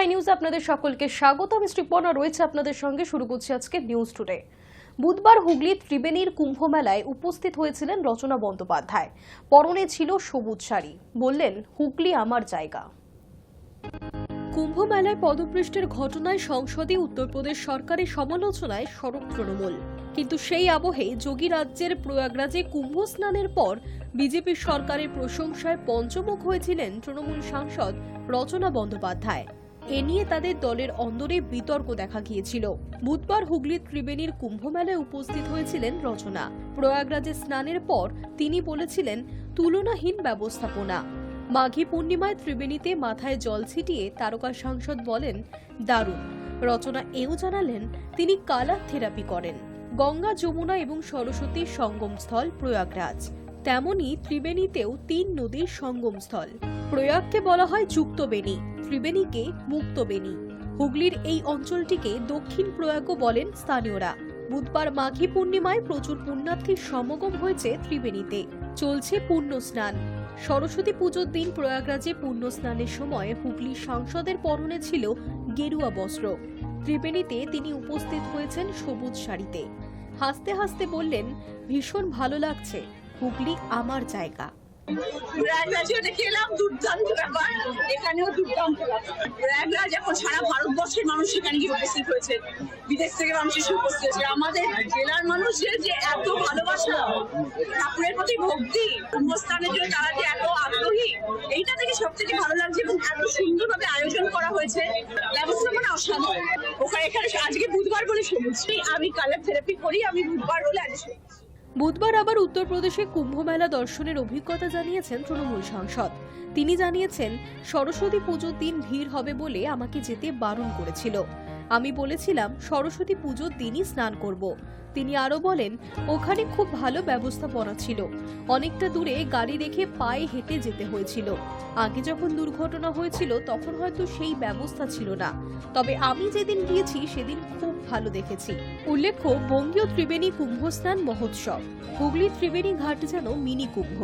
High news আপনাদের সকলকে স্বাগত। আমি শ্রীপর্ণা রয়েছে আপনাদের সঙ্গে। শুরু করছি আজকে নিউজ টুডে। বুধবার হুগলি ত্রিবেণীর কুম্ভ মেলায় উপস্থিত হয়েছিলেন রচনা বন্দ্যোপাধ্যায়। পরনে ছিল সবুজ শাড়ি, বললেন হুগলি আমার জায়গা। কুম্ভ মেলায় পদপৃষ্ঠের ঘটনায় সংসদে উত্তরপ্রদেশ সরকারের সমালোচনায় সরব তৃণমূল, কিন্তু সেই আবহে যোগী রাজ্যের প্রয়াগরাজে কুম্ভ স্নানের পর বিজেপি সরকারের প্রশংসায় পঞ্চমুখ হয়েছিলেন তৃণমূল সাংসদ রচনা বন্দ্যোপাধ্যায়। এ নিয়ে তাদের দলের অন্দরে বিতর্ক দেখা গিয়েছিল। বুধবার হুগলির ত্রিবেণীর কুম্ভ মেলায় উপস্থিত হয়েছিলেন রচনা। প্রয়াগরাজে স্নানের পর তিনি বলেছিলেন তুলনাহীন ব্যবস্থাপনা। মাঘী পূর্ণিমায় ত্রিবেণীতে মাথায় জল ছিটিয়ে তারকা সাংসদ বলেন দারুণ। রচনা এও জানালেন তিনি কালার থেরাপি করেন। গঙ্গা, যমুনা এবং সরস্বতীর সঙ্গমস্থল প্রয়াগরাজ, তেমনি ত্রিবেণীতেও ৩ নদীর সঙ্গমস্থল। প্রয়াগকে বলা হয় যুক্তবেণী, ত্রিবেণীকে মুক্তবেণী। হুগলির এই অঞ্চলটিকে দক্ষিণ প্রয়াগও বলেন স্থানীয়রা। বুধবার মাঘী পূর্ণিমায় প্রচুর পুণ্যার্থীর সমাগম হয়েছে ত্রিবেণীতে। চলছে পুণ্য স্নান। সরস্বতী পুজোর দিন প্রয়াগরাজে পুণ্য স্নানের সময় হুগলি সাংসদের পরনে ছিল গেরুয়া বস্ত্র। ত্রিবেণীতে তিনি উপস্থিত হয়েছেন সবুজ শাড়িতে। হাসতে হাসতে বললেন ভীষণ ভালো লাগছে, হুগলি আমার জায়গা। প্রয়াগরাজে দেখলাম দুর্দান্ত ব্যাপার, এখানেও দুর্দান্ত ব্যাপার। প্রয়াগরাজ এখন সারা ভারতবর্ষের মানুষ সেখানে গিয়ে উপস্থিত হয়েছে, বিদেশ থেকে মানুষ এসে উপস্থিত হয়েছে। আমাদের জেলার মানুষের যে এত ভালোবাসা, ঠাকুরের প্রতি ভক্তি, কুম্ভস্থানের জন্য তারা যে এত আগ্রহী, এইটা থেকে সব থেকে ভালো লাগছে। এবং এত সুন্দরভাবে আয়োজন করা হয়েছে, ব্যবস্থাপনা অসাধারণ। এখানে আজকে বুধবার বলে শুনছি, আমি কালার থেরাপি করি, আমি বুধবার বলে আজ শুনছি। বুধবার আবার উত্তরপ্রদেশে কুম্ভ মেলা দর্শনের অভিজ্ঞতা জানিয়েছেন তৃণমূল সাংসদ। তিনি জানিয়েছেন সরস্বতী পুজোর দিন ভিড় হবে বলে আমাকে যেতে বারণ করেছিল। আমি বলেছিলাম সরস্বতী পুজোর দিনই স্নান করব। তিনি আরো বলেন ওখানে খুব ভালো ব্যবস্থাপনা ছিল, অনেকটা দূরে গাড়ি রেখে পায়ে হেঁটে যেতে হয়েছিল। আগে যখন দুর্ঘটনা হয়েছিল তখন হয়তো সেই ব্যবস্থা ছিল না, তবে আমি যেদিন গিয়েছি সেদিন খুব ভালো দেখেছি। উল্লেখ্য বঙ্গীয় ত্রিবেণী কুম্ভস্নান মহোৎসব। হুগলি ত্রিবেণী ঘাট যেন মিনি কুম্ভ।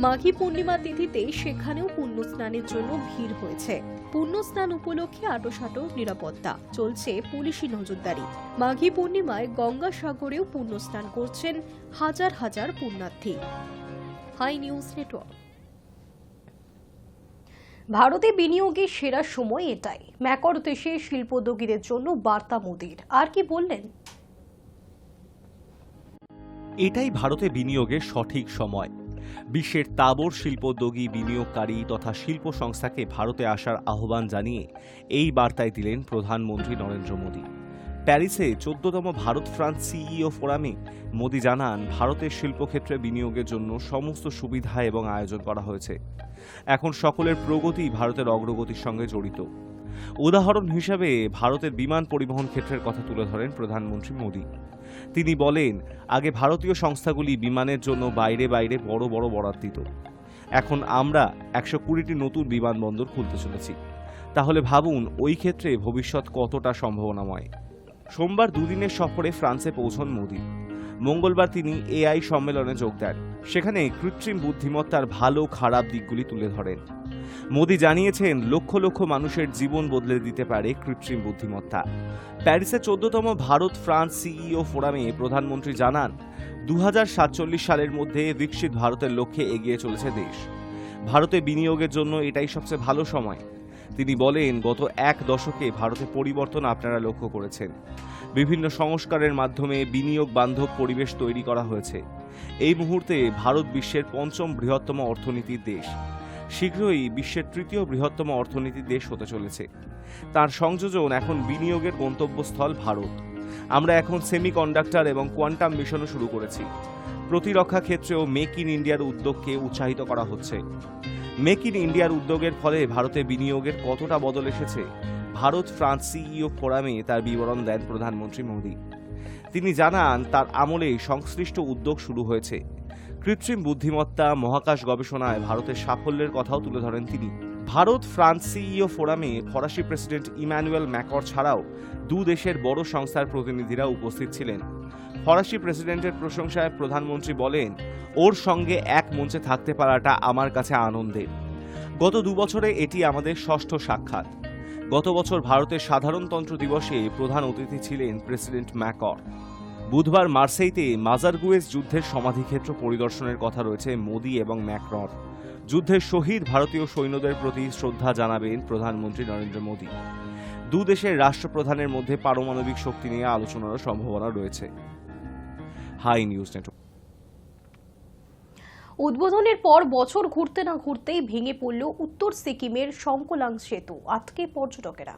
মাঘী পূর্ণিমা তিথিতে সেখানেও পুণ্য স্নানের জন্য ভিড় হয়েছে। পুণ্য স্নান উপলক্ষে আঁটোসাঁটো নিরাপত্তা, চলছে পুলিশি নজরদারি। মাঘী পূর্ণিমায় গঙ্গাসাগরেও পুণ্য স্নান করছেন হাজার হাজার পুণ্যার্থী। High news network. ভারতে বিনিয়োগের সেরা সময় এটাই, ম্যাকর দেশে শিল্পোদ্যোগীদের জন্য বার্তা মোদির। আর কি বললেন? এটাই ভারতে বিনিয়োগের সঠিক সময়। বিশ্বের তাবড় শিল্পোদ্যোগী, বিনিয়োগকারী তথা শিল্প সংস্থাকে ভারতে আসার আহ্বান জানিয়ে এই বার্তায় দিলেন প্রধানমন্ত্রী নরেন্দ্র মোদী। প্যারিসে 14তম ভারত ফ্রান্স সিইও ফোরামে মোদী জানান ভারতের শিল্পক্ষেত্রে বিনিয়োগের জন্য সমস্ত সুবিধা এবং আয়োজন করা হয়েছে। এখন সকলের প্রগতি ভারতের অগ্রগতির সঙ্গে জড়িত। উদাহরণ হিসাবে ভারতের বিমান পরিবহন ক্ষেত্রের কথা তুলে ধরেন প্রধানমন্ত্রী মোদী। তিনি বলেন আগে ভারতীয় সংস্থাগুলি বিমানের জন্য বাইরে বাইরে বড় বড় বরাত দিত, এখন আমরা 120টি নতুন বিমানবন্দর খুলতে চলেছি। তাহলে ভাবুন ওই ক্ষেত্রে ভবিষ্যৎ কতটা সম্ভাবনাময়। সোমবার দুদিনের সফরে ফ্রান্সে পৌঁছন মোদী। মঙ্গলবার তিনি এআই সম্মেলনে যোগ দেন। সেখানে কৃত্রিম বুদ্ধিমত্তার ভালো খারাপ দিকগুলি তুলে ধরেন। মোদী জানিয়েছেন লক্ষ লক্ষ মানুষের জীবন বদলে দিতে পারে কৃত্রিম বুদ্ধিমত্তা। প্যারিসে 14তম ভারত ফ্রান্স সিইও ফোরামে প্রধানমন্ত্রী জানান 2047 সালের মধ্যে বিকশিত ভারতের লক্ষ্যে এগিয়ে চলেছে দেশ। ভারতে বিনিয়োগের জন্য এটাই সবচেয়ে ভালো সময়। তিনি বলেন গত 1 দশকে ভারতে পরিবর্তন আপনারা লক্ষ্য করেছেন। বিভিন্ন সংস্কারের মাধ্যমে বিনিয়োগ বান্ধব পরিবেশ তৈরি করা হয়েছে। এই মুহূর্তে ভারত বিশ্বের 5ম বৃহত্তম অর্থনীতির দেশ, শীঘ্রই বিশ্বের 3য় বৃহত্তম অর্থনীতির দেশ হতে চলেছে। তার সংযোজন এখন বিনিয়োগের গন্তব্যস্থল ভারত। আমরা এখন সেমিকন্ডাক্টর এবং কোয়ান্টাম মিশনও শুরু করেছি। প্রতিরক্ষা ক্ষেত্রেও মেক ইন ইন্ডিয়ার উদ্যোগকে উৎসাহিত করা হচ্ছে। মেক ইন ইন্ডিয়ার উদ্যোগের ফলে ভারতে বিনিয়োগের কতটা বদল এসেছে ভারত ফ্রান্স সিইও ফোরামে তার বিবরণ দেন প্রধানমন্ত্রী মোদী। তিনি জানান তার আমলে সংশ্লিষ্ট উদ্যোগ শুরু হয়েছে। কৃত্রিম বুদ্ধিমত্তা, মহাকাশ গবেষণায় ভারতের সাফল্যের কথাও তুলে ধরেন তিনি। ভারত ফ্রান্স সিইও ফোরামে ফরাসি প্রেসিডেন্ট ইমানুয়েল ম্যাকর ছাড়াও 2 দেশের বড় সংস্থার প্রতিনিধিরা উপস্থিত ছিলেন। ফরাসি প্রেসিডেন্টের প্রশংসায় প্রধানমন্ত্রী বলেন ওর সঙ্গে এক মঞ্চে থাকতে পারাটা আমার কাছে আনন্দের। গত 2 বছরে এটি আমাদের 6ষ্ঠ সাক্ষাৎ। গত বছর ভারতের সাধারণতন্ত্র দিবসে প্রধান অতিথি ছিলেন প্রেসিডেন্ট ম্যাকর। বুধবার মার্সেইতে মাজারগুয়েজ যুদ্ধের সমাধিক্ষেত্র পরিদর্শনের কথা রয়েছে মোদি এবং ম্যাক্রর। যুদ্ধের শহীদ ভারতীয় সৈন্যদের প্রতি শ্রদ্ধা জানাবেন প্রধানমন্ত্রী নরেন্দ্র মোদি। দু দেশের রাষ্ট্রপ্রধানের মধ্যে পারমাণবিক শক্তি নিয়ে আলোচনারও সম্ভাবনা রয়েছে। High news network. উদ্বোধনের পর বছর ঘুরতে না ঘুরতেই ভেঙে পড়ল উত্তর সিকিমের সংকোলাং সেতু, আটকে পর্যটকেরা।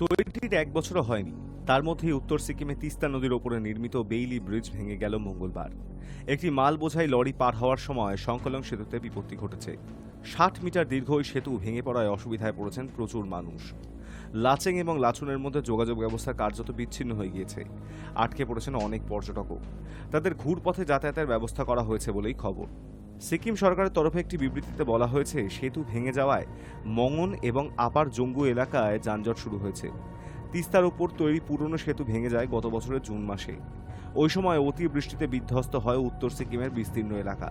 তৈরির 1 বছরও হয়নি, তার মধ্যেই উত্তর সিকিমে তিস্তা নদীর ওপরে নির্মিত বেইলি ব্রিজ ভেঙে গেল মঙ্গলবার। একটি মাল বোঝাই লরি পার হওয়ার সময় সংকলং সেতুতে বিপত্তি ঘটেছে। 60 মিটার দীর্ঘ ওই সেতু ভেঙে পড়ায় অসুবিধায় পড়েছেন প্রচুর মানুষ। লাচেং এবং লাচুনের মধ্যে যোগাযোগ ব্যবস্থা কার্যত বিচ্ছিন্ন হয়ে গিয়েছে। আটকে পড়েছেন অনেক পর্যটকও। তাদের ঘুরপথে যাতায়াতের ব্যবস্থা করা হয়েছে বলেই খবর। সিকিম সরকারের তরফে একটি বিবৃতিতে বলা হয়েছে, সেতু ভেঙে যাওয়ায় মঙ্গন এবং আপার জঙ্গু এলাকায় যানজট শুরু হয়েছে। তিস্তার ওপর তৈরি পুরনো সেতু ভেঙে যায় গত বছরের জুন মাসে। ওই সময় অতিবৃষ্টিতে বিধ্বস্ত হয় উত্তর সিকিমের বিস্তীর্ণ এলাকা।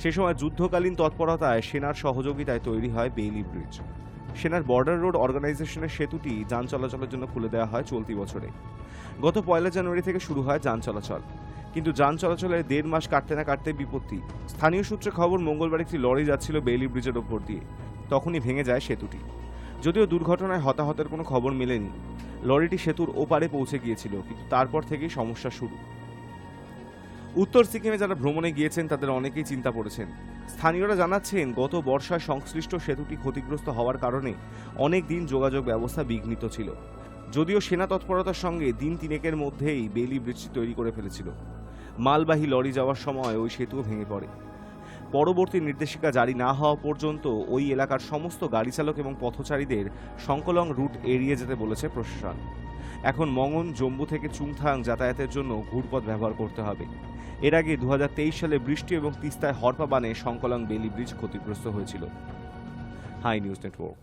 সে সময় যুদ্ধকালীন তৎপরতায় সেনার সহযোগিতায় তৈরি হয় বেইলি ব্রিজ। সেনার বর্ডার রোড অর্গানাইজেশনের সেতুটি যান চলাচলের জন্য খুলে দেওয়া হয় চলতি বছরে। গত 1 জানুয়ারি থেকে শুরু হয় যান চলাচল, কিন্তু যান চলাচলের 1.5 মাস কাটতে না কাটতে বিপত্তি। স্থানীয় সূত্রে খবর, মঙ্গলবার একটি লরি যাচ্ছিল বেইলি ব্রিজের ওপর দিয়ে, তখনই ভেঙে যায় সেতুটি। যদিও দুর্ঘটনায় হতাহতের কোনো খবর মেলেনি। লরিটি সেতুর ওপারে পৌঁছে গিয়েছিল, কিন্তু তারপর থেকেই সমস্যা শুরু। উত্তর সিকিমে যারা ভ্রমণে গিয়েছেন তাদের অনেকেই চিন্তা পড়েছেন। স্থানীয়রা জানাচ্ছেন, গত বর্ষায় সংশ্লিষ্ট সেতুটি ক্ষতিগ্রস্ত হওয়ার কারণে অনেক দিন যোগাযোগ ব্যবস্থা বিঘ্নিত ছিল। যদিও সেনা তৎপরতার সঙ্গে দিন 3 মধ্যেই বেইলি ব্রিজটি তৈরি করে ফেলেছিল। মালবাহী লরি যাওয়ার সময় ওই সেতুও ভেঙে পড়ে। পরবর্তী নির্দেশিকা জারি না হওয়া পর্যন্ত ওই এলাকার সমস্ত গাড়ি চালক এবং পথচারীদের সংকলং রুট এড়িয়ে যেতে বলেছে প্রশাসন। এখন মঙ্গন জম্বু থেকে চুংথাং যাতায়াতের জন্য ঘুরপথ ব্যবহার করতে হবে। এর আগে 2023 সালে বৃষ্টি এবং তিস্তায় হরপা বানে সংকলং বেইলি ব্রিজ ক্ষতিগ্রস্ত হয়েছিল। High news network.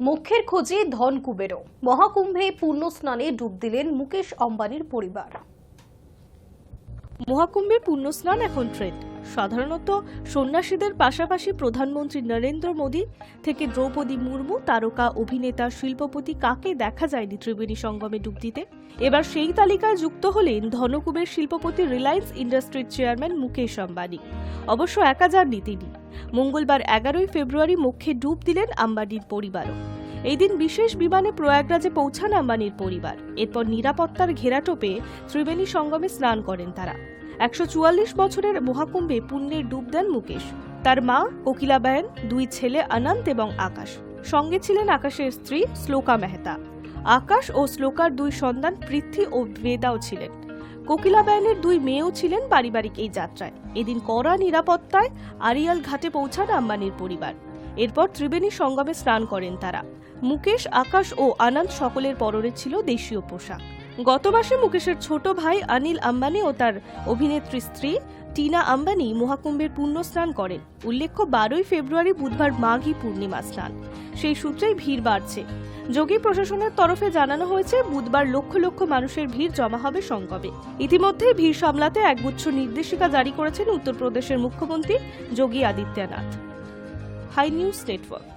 মোক্ষের খোঁজে ধন কুবেরও, মহাকুম্ভে পূর্ণ স্নানে ডুব দিলেন মুকেশ আম্বানির পরিবার। মহাকুম্ভে পুণ্যস্নান এখন ট্রেন্ড। সাধারণত সন্ন্যাসীদের পাশাপাশি প্রধানমন্ত্রী নরেন্দ্র মোদী থেকে দ্রৌপদী মুর্মু, তারকা অভিনেতা, শিল্পপতি কাকে দেখা যায়নি ত্রিবেণী সঙ্গমে ডুব দিতে? এবার সেই তালিকায় যুক্ত হলেন ধনকুবের শিল্পপতি রিলায়েন্স ইন্ডাস্ট্রির চেয়ারম্যান মুকেশ আম্বানি। অবশ্য একা যাননি তিনি। মঙ্গলবার 11 ফেব্রুয়ারি মোক্ষে ডুব দিলেন আম্বানির পরিবারও। এই দিন বিশেষ বিমানে প্রয়াগরাজে পৌঁছান আম্বানির পরিবার। এরপর নিরাপত্তার ঘেরাটোপে ত্রিবেণী সঙ্গমে স্নান করেন তারা। 144 বছরের মহাকুম্ভে পুণ্যের ডুব দেন মুকেশ। তার মা কোকিলাবায়ন, 2 ছেলে অনন্ত এবং আকাশ। সঙ্গে ছিলেন আকাশের স্ত্রী শ্লোকা মেহতা। আকাশ ও শ্লোকার 2 সন্তান পৃথ্বী ও বেদাও ছিলেন। কোকিলাবায়নের 2 মেয়েও ছিলেন পারিবারিক এই যাত্রায়। এদিন কড়া নিরাপত্তায় আরিয়াল ঘাটে পৌঁছান আম্বানির পরিবার। এরপর ত্রিবেণী সঙ্গমে স্নান করেন তারা। মুকেশ, আকাশ ও আনন্দ সকলের পরনে ছিল দেশীয় পোশাক। গত মাসে মুকেশের ছোট ভাই অনিল আম্বানি ও তার অভিনেত্রী স্ত্রী টিনা আম্বানি মহাকুম্ভের পুণ্য স্নান করেন। উল্লেখ্য, 12 ফেব্রুয়ারি বুধবার মাঘী পূর্ণিমা স্নান। সেই সূত্রেই ভিড় বাড়ছে। যোগী প্রশাসনের তরফে জানানো হয়েছে, বুধবার লক্ষ লক্ষ মানুষের ভিড় জমা হবে সঙ্গমে। ইতিমধ্যে ভিড় সামলাতে একগুচ্ছ নির্দেশিকা জারি করেছেন উত্তরপ্রদেশের মুখ্যমন্ত্রী Yogi Adityanath. Hi news network.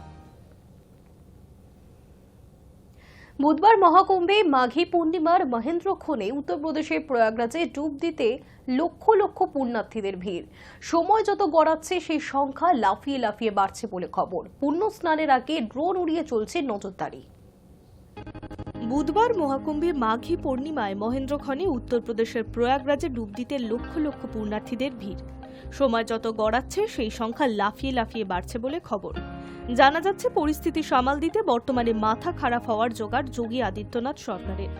বুধবার মহাকুম্ভে মাঘী পূর্ণিমার মহেন্দ্রক্ষণে উত্তরপ্রদেশের প্রয়াগরাজে ডুব দিতে লক্ষ লক্ষ পুণ্যার্থীদের ভিড়। সময় যত গড়াচ্ছে সেই সংখ্যা লাফিয়ে লাফিয়ে বাড়ছে বলে খবর। পুণ্য স্নানের আগে ড্রোন উড়িয়ে চলছে নজরদারি। বুধবার মহাকুম্ভে মাঘী পূর্ণিমায় মহেন্দ্রক্ষণে উত্তরপ্রদেশের প্রয়াগরাজে ডুব দিতে লক্ষ লক্ষ পুণ্যার্থীদের ভিড়। সময় যত গড়াচ্ছে সেই সংখ্যা লাফিয়ে লাফিয়ে বাড়ছে বলে খবর। জানা যাচ্ছে, পরিস্থিতি সামাল দিতে বর্তমানে মাথা খারাপ হওয়ার জোগাড় যোগী আদিত্যনাথ সরকারের।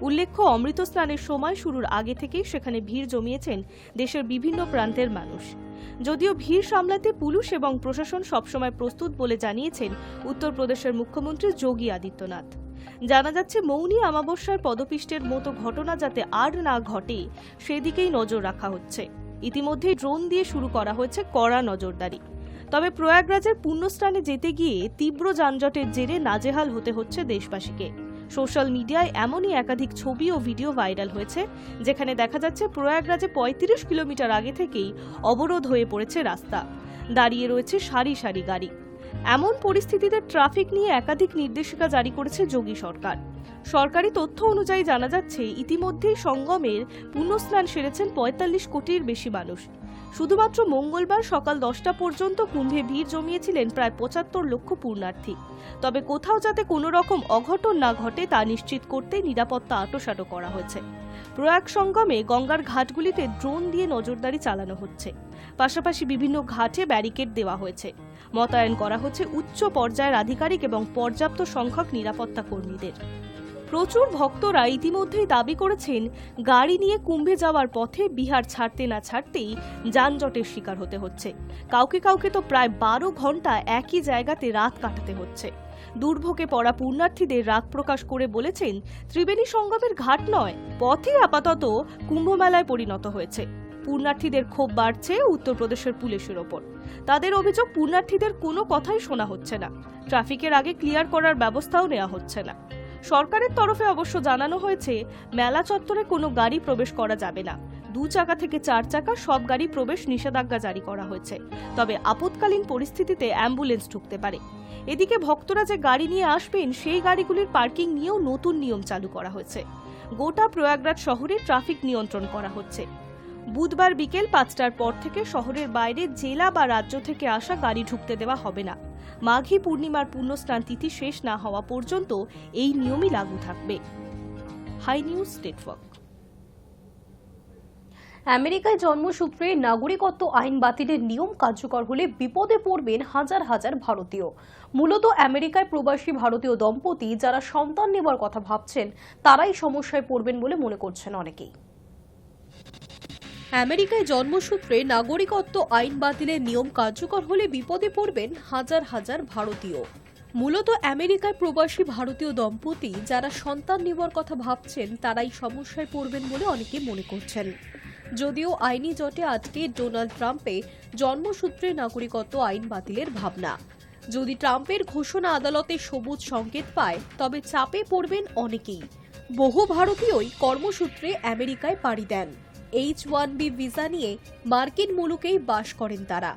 উল্লেখ্য, অমৃত স্নানের সময় শুরুর আগে থেকেই সেখানে ভিড় জমিয়েছেন দেশের বিভিন্ন প্রান্তের মানুষ। যদিও ভিড় সামলাতে পুলিশ এবং প্রশাসন সবসময় প্রস্তুত বলে জানিয়েছেন উত্তরপ্রদেশের মুখ্যমন্ত্রী যোগী আদিত্যনাথ। জানা যাচ্ছে, মৌনী অমাবস্যার পদপিষ্টের মতো ঘটনা যাতে আর না ঘটে সেদিকেই নজর রাখা হচ্ছে। ইতিমধ্যেই ড্রোন দিয়ে শুরু করা হয়েছে কড়া নজরদারি। তবে প্রয়াগরাজের পুণ্যস্নানে যেতে গিয়ে তীব্র যানজটের জেরে নাজেহাল হতে হচ্ছে দেশবাসীকে। সোশ্যাল মিডিয়ায় এমনই একাধিক ছবি ও ভিডিও ভাইরাল হয়েছে, যেখানে দেখা যাচ্ছে প্রয়াগরাজে 35 কিলোমিটার আগে থেকেই অবরোধ হয়ে পড়েছে রাস্তা। দাঁড়িয়ে রয়েছে সারি সারি গাড়ি। এমন পরিস্থিতিতে ট্রাফিক নিয়ে একাধিক নির্দেশিকা জারি করেছে যোগী সরকার। সরকারি তথ্য অনুযায়ী জানা যাচ্ছে, ইতিমধ্যেই সঙ্গমের পুণ্যস্নান সেরেছেন ৪৫ কোটির বেশি মানুষ। শুধুমাত্র মঙ্গলবার সকাল 10টা পর্যন্ত কুম্ভে ভিড় জমিয়েছিলেন প্রায় ৭৫ লক্ষ পুণ্যার্থী। তবে কোথাও যাতে কোনো রকম অঘটন না ঘটে তা নিশ্চিত করতে নিরাপত্তা আঁটোসাঁটো করা হয়েছে। প্রয়াগ সঙ্গমে গঙ্গার ঘাটগুলিতে ড্রোন দিয়ে নজরদারি চালানো হচ্ছে। পাশাপাশি বিভিন্ন ঘাটে ব্যারিকেড দেওয়া হয়েছে। মোতায়েন করা হচ্ছে উচ্চ পর্যায়ের আধিকারিক এবং পর্যাপ্ত সংখ্যক নিরাপত্তা কর্মীদের। প্রচুর ভক্তরা ইতিমধ্যেই দাবি করেছেন, গাড়ি নিয়ে কুম্ভে যাওয়ার পথে বিহার ছাড়তে না ছাড়তেই যানজটের শিকার হতে হচ্ছে। কাউকে কাউকে তো প্রায় ১২ ঘন্টা একই জায়গাতে রাত কাটাতে হচ্ছে। দুর্ভোগে পড়া পুণ্যার্থীদের রাগ প্রকাশ করে বলেছেন, ত্রিবেণী সঙ্গমের ঘাট নয়, পথই আপাতত কুম্ভমেলায় পরিণত হয়েছে। পুণ্যার্থীদের ক্ষোভ বাড়ছে উত্তরপ্রদেশের পুলিশের ওপর। তাদের অভিযোগ, পুণ্যার্থীদের কোনো কথাই শোনা হচ্ছে না। ট্রাফিকের আগে ক্লিয়ার করার ব্যবস্থাও নেওয়া হচ্ছে না। সরকারের তরফে অবশ্য জানানো হয়েছে, মেলা চত্বরে কোনো গাড়ি প্রবেশ করা যাবে না। 2 চাকা থেকে 4 চাকা সব গাড়ি প্রবেশ নিষেধাজ্ঞা জারি করা হয়েছে। তবে আপৎকালীন পরিস্থিতিতে অ্যাম্বুলেন্স ঢুকতে পারে। এদিকে ভক্তরা যে গাড়ি নিয়ে আসবেন সেই গাড়িগুলির পার্কিং নিয়েও নতুন নিয়ম চালু করা হয়েছে। গোটা প্রয়াগরাজ শহরে ট্রাফিক নিয়ন্ত্রণ করা হচ্ছে। বুধবার বিকেল 5টার পর থেকে শহরের বাইরে জেলা বা রাজ্য থেকে আসা গাড়ি ঢুকতে দেওয়া হবে না। মাঘী পূর্ণিমার পুণ্যস্নান তিথি শেষ না হওয়া পর্যন্ত এই নিয়মই লাগু থাকবে। High news network. আমেরিকায় জন্মসূত্রে নাগরিকত্ব আইন বাতিলের নিয়ম কার্যকর হলে বিপদে পড়বেন হাজার হাজার ভারতীয়। মূলত আমেরিকায় প্রবাসী ভারতীয় দম্পতি যারা সন্তান নেবার কথা ভাবছেন, তারাই সমস্যায় পড়বেন বলে মনে করছেন অনেকেই। আমেরিকায় জন্মসূত্রে নাগরিকত্ব আইন বাতিলের নিয়ম কার্যকর হলে বিপদে পড়বেন হাজার হাজার ভারতীয়। মূলত আমেরিকায় প্রবাসী ভারতীয় দম্পতি যারা সন্তান নেওয়ার কথা ভাবছেন, তারাই সমস্যায় পড়বেন বলে অনেকে মনে করছেন। যদিও আইনি জটে আটকে ডোনাল্ড ট্রাম্পে জন্মসূত্রে নাগরিকত্ব আইন বাতিলের ভাবনা। যদি ট্রাম্পের ঘোষণা আদালতে সবুজ সংকেত পায়, তবে চাপে পড়বেন অনেকেই। বহু ভারতীয়ই কর্মসূত্রে আমেরিকায় পাড়ি দেন। H-1B ভিসা নিয়ে মার্কিন মুলুকেই বাস করেন তারা।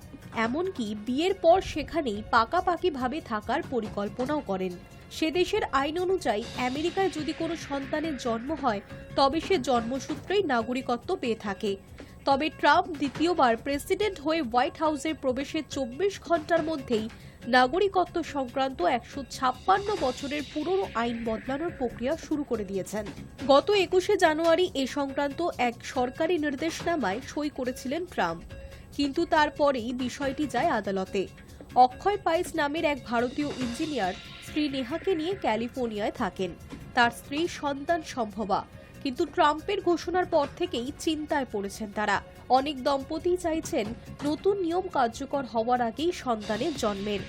এমনকি বিয়ের পর সেখানেই পাকাপাকিভাবে থাকার পরিকল্পনাও করেন। সে দেশের আইন অনুযায়ী আমেরিকায় যদি কোনো সন্তানের জন্ম হয়, তবে সে জন্মসূত্রেই নাগরিকত্ব পেয়ে থাকে। তবে ট্রাম্প দ্বিতীয়বার প্রেসিডেন্ট হয়ে হোয়াইট হাউসের প্রবেশের 24 ঘন্টার মধ্যেই নাগরিকত্ব সংক্রান্ত 156 বছরের পুরনো আইন বদলানোর প্রক্রিয়া শুরু করে দিয়েছেন। গত 21শে জানুয়ারি এ সংক্রান্ত এক সরকারি নির্দেশনামায় সই করেছিলেন ট্রাম্প। কিন্তু তারপরেই বিষয়টি যায় আদালতে। অক্ষয় পাইস নামের এক ভারতীয় ইঞ্জিনিয়ার স্ত্রী নেহাকে নিয়ে ক্যালিফোর্নিয়ায় থাকেন। তার স্ত্রী সন্তান সম্ভবা, কিন্তু ট্রাম্পের ঘোষণার পর থেকেই চিন্তায় পড়েছেন তারা। অনেক দম্পতি চাইছেন নতুন নিয়ম কার্যকর হওয়ার আগেই সন্তানের জন্মের।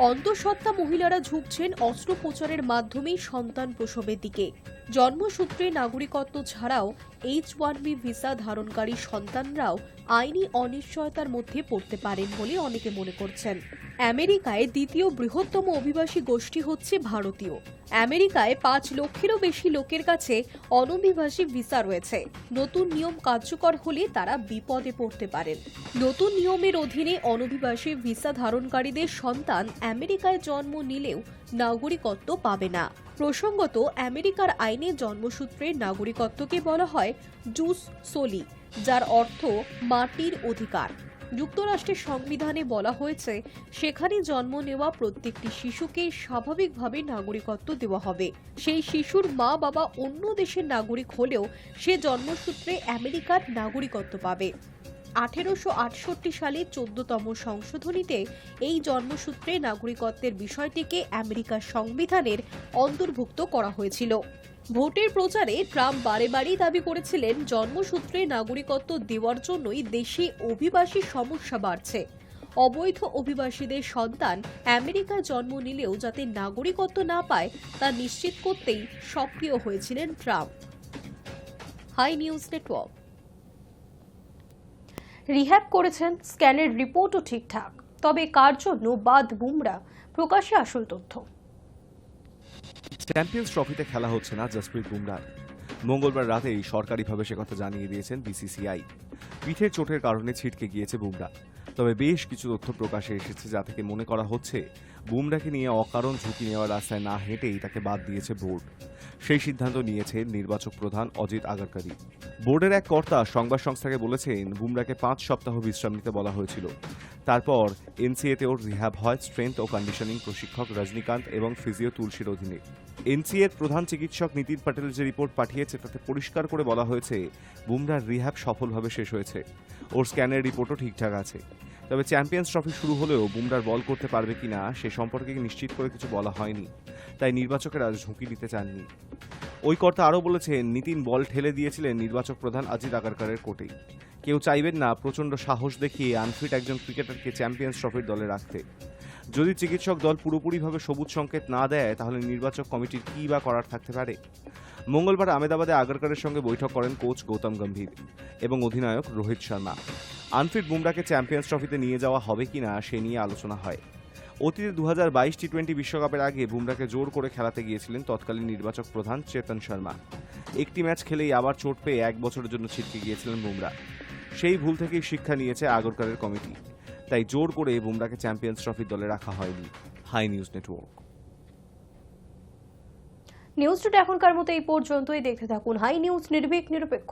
অন্তঃসত্ত্বা মহিলারা ঝুঁকছেন অস্ত্রোপচারের মাধ্যমেই সন্তান প্রসবের দিকে। জন্মসূত্রে নাগরিকত্ব ছাড়াও H-1B ভিসা ধারণকারী সন্তানরাও আইনি অনিশ্চয়তার মধ্যে পড়তে পারেন বলে অনেকে মনে করছেন। আমেরিকায় দ্বিতীয় বৃহত্তম অভিবাসী গোষ্ঠী হচ্ছে ভারতীয়। আমেরিকায় 5 লক্ষেরও বেশি লোকের কাছে অনভিবাসী ভিসা রয়েছে। নতুন নিয়ম কার্যকর হলে তারা বিপদে পড়তে পারেন। নতুন নিয়মের অধীনে অনভিবাসী ভিসা ধারণকারীদের সন্তান আমেরিকায় জন্ম নিলেও নাগরিকত্ব পাবে না। প্রসঙ্গত, আমেরিকার আইনে জন্মসূত্রের নাগরিকত্বকে বলা হয় জুস সোলি, যার অর্থ মাটির অধিকার। যুক্তরাষ্ট্রের সংবিধানে বলা হয়েছে, সেখানে জন্ম নেওয়া প্রত্যেকটি শিশুকে স্বাভাবিকভাবে নাগরিকত্ব দেওয়া হবে। সেই শিশুর মা বাবা অন্য দেশের নাগরিক হলেও সে জন্মসূত্রে আমেরিকার নাগরিকত্ব পাবে। 1868 সালে 14তম সংশোধনীতে এই জন্মসূত্রে নাগরিকত্বের বিষয়টিকে আমেরিকার সংবিধানের অন্তর্ভুক্ত করা হয়েছিল। ভোটের প্রচারে ট্রাম্প বারে বারেই দাবি করেছিলেন, জন্মসূত্রে নাগরিকত্ব দেওয়ার জন্যই দেশে অভিবাসী সমস্যা বাড়ছে। অবৈধ অভিবাসীদের সন্তান আমেরিকায় জন্ম নিলেও যাতে নাগরিকত্ব না পায় তা নিশ্চিত করতেই সক্রিয় হয়েছিলেন Trump. High news network. Rehab করেছেন, স্ক্যানের রিপোর্টও ঠিকঠাক, তবে কার জন্য বাদ বুমরা, প্রকাশ্যে আসল তথ্য। চ্যাম্পিয়ন্স ট্রফিতে খেলা হচ্ছে না জসপ্রীত বুমরাহ। মঙ্গলবার রাতেই সরকারিভাবে সে কথা জানিয়ে দিয়েছেন বিসিসিআই। পিঠের চোটের কারণে ছিটকে গিয়েছে বুমরাহ। তবে বেশ কিছু তথ্য প্রকাশে এসেছে, যা থেকে মনে করা হচ্ছে বুমরাকে নিয়ে অকারণ ঝুঁকি নেওয়ার রাস্তায় না হেঁটেই তাকে বাদ দিয়েছে বোর্ড। সেই সিদ্ধান্ত নিয়েছে নির্বাচক প্রধান অজিত আগারকারি। বোর্ডের এক কর্তা সংবাদ সংস্থাকে বলেছেন, বুমরাকে 5 সপ্তাহ বিশ্রাম নিতে বলা হয়েছিল। তারপর এনসিএতে ওর রিহ্যাব হয় স্ট্রেংথ ও কন্ডিশনিং প্রশিক্ষক রজনীকান্ত এবং ফিজিও তুলসীর অধীনে। এনসিএর প্রধান চিকিৎসক নীতিন প্যাটেল যে রিপোর্ট পাঠিয়েছে তাতে পরিষ্কার করে বলা হয়েছে বুমরার রিহ্যাব সফলভাবে শেষ হয়েছে। ওর স্ক্যানের রিপোর্টও ঠিকঠাক আছে। তবে চ্যাম্পিয়ন্স ট্রফি শুরু হলেও বুমরার বল করতে পারবে কিনা সে সম্পর্কে নিশ্চিত করে কিছু বলা হয়নি, তাই নির্বাচকেরা ঝুঁকি নিতে চাননি। ওই কর্তা আরও বলেছেন, নীতিন বল ঠেলে দিয়েছিলেন নির্বাচক প্রধান অজিত আগারকারের কোর্টে। কেউ চাইবেন না প্রচণ্ড সাহস দেখিয়ে আনফিট একজন ক্রিকেটারকে চ্যাম্পিয়ন্স ট্রফির দলে রাখতে। যদি চিকিৎসক দল পুরোপুরিভাবে সবুজ সংকেত না দেয় তাহলে নির্বাচক কমিটির কী বা করার থাকতে পারে। মঙ্গলবার আহমেদাবাদে আগারকারের সঙ্গে বৈঠক করেন কোচ গৌতম গম্ভীর এবং অধিনায়ক রোহিত শর্মা। আনফিট বুমরাকে চ্যাম্পিয়ন্স ট্রফিতে নিয়ে যাওয়া হবে কিনা সে নিয়ে আলোচনা হয়। অতীতে 2022 টি-20 বিশ্বকাপের আগে বুমরাকে জোর করে খেলাতে গিয়েছিলেন তৎকালীন নির্বাচক প্রধান চেতন শর্মা। একটি ম্যাচ খেলেই আবার চোট পেয়ে 1 বছরের জন্য ছিটকে গিয়েছিলেন বুমরা। সেই ভুল থেকেই শিক্ষা নিয়েছে আগরকারের কমিটি, তাই জোর করে বুমরাকে চ্যাম্পিয়ন্স ট্রফির দলে রাখা হয়নি। High news network. News today এখনকার মতো এই পর্যন্তই। দেখতে থাকুন হাই নিউজ, নির্ভীক নিরপেক্ষ।